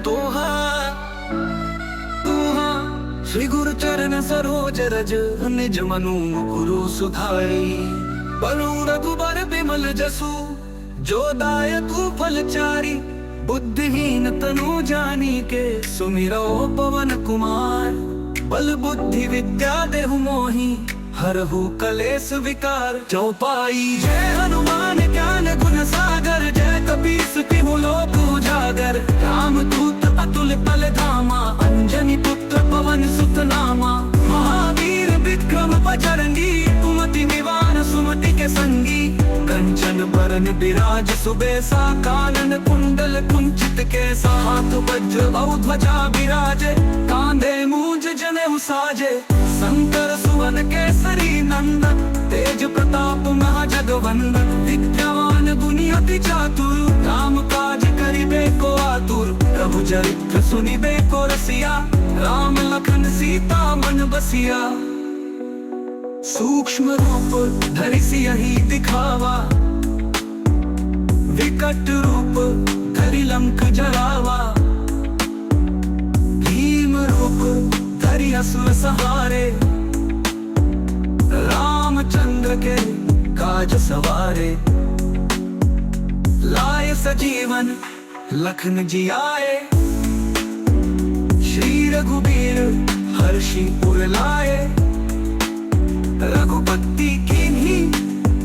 दोहा दोहा श्री गुरु चरण सरोज रज निज मनु गुरु सुधाई। बरु रघुबर बिमल जसु जो दायकु फलचारी। बुद्धिहीन तनु जानी के सुमिरो पवन कुमार। बल बुद्धि विद्या देहु मोहि हरहु कलेस विकार। चौपाई जय हनुमान ज्ञान गुण सागर। जय कपीस तिहु लोक उजागर। राम दूत अतुल बल धामा। अंजनी पुत्र पवन सुत नामा। महावीर विक्रम बजरंगी। कुमति निवार सुमति के संगी। कंचन बरन बिराज सुबेसा। कानन कुंडल कुंचित केसा। हाथ वज्र और ध्वजा बिराजे। कांधे मूंज जनेऊ साजे। शंकर सुवन केसरी नंदन। तेज प्रताप महाजगवंदन। विद्यावान गुणी अति चातुर। राम काज करिबे को आतुर। प्रभु चरित्र सुनिबे को रसिया। राम लखन सीता मन बसिया। सूक्ष्म रूप धरि सियहि दिखावा। विकट रूप धरि लंक जरावा। भीम रूप धरि असुर सहारे। रामचंद्र के काज सवारे। लाए सजीवन लखन जियाए। श्री रघुबीर हर्षि पुर लाए। रघुपति कीन्ही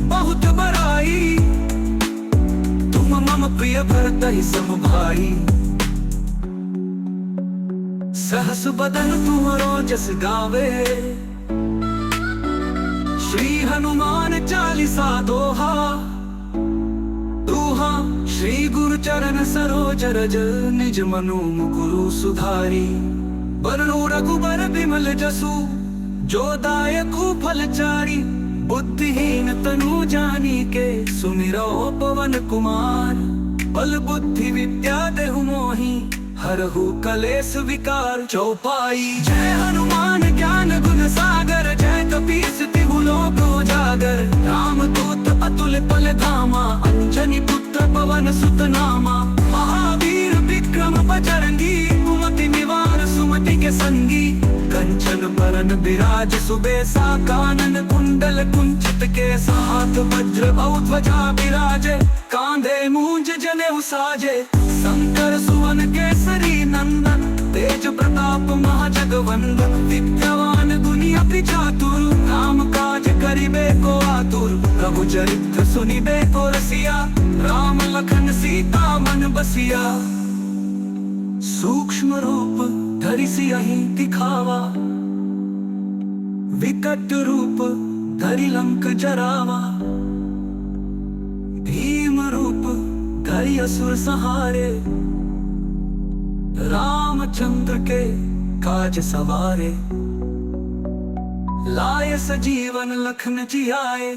बहुत बड़ाई। तुम मम प्रिय भरतहि सम भाई। सहस बदन तुमरो जस गावे। श्री हनुमान चालीसा दोहा दोहा। श्री गुरु चरण सरोज रज निज मनु मुकुरु सुधारी। बरनु रघुबर बिमल जसु जो दायकु फलचारी। बुद्धिहीन तनु जानी के सुमिरो पवन कुमार। बल बुद्धि विद्या देहु मोहि हरहु कलेस विकार। चौपाई जय हनुमान ज्ञान गुण सागर। जय कपीस तिहु लोक उजागर। राम दूत अतुल बल धामा। अंजनी पुत्र पवन सुत नामा। महावीर विक्रम बजरंगी। कुमति निवार सुमति के संगी। कंचन बरन बिराज सुबेसा। कानन कुंडल कुंचित केसा। हाथ वज्र और ध्वजा बिराजे। कांधे मूंज जनेऊ साजे। शंकर सुवन केसरी नंदन। तेज प्रताप महाजगवंदन। विद्यावान गुणी अति चातुर। राम काज करिबे को आतुर। प्रभु चरित्र सुनिबे को रसिया। राम लखन सीता मन बसिया। सूक्ष्म रूप धरि सियहि दिखावा। विकट रूप धरि लंक जरावा। भीम रूप धरि असुर सहारे। रामचंद्र के काज सवारे। लाए सजीवन लखन जियाए।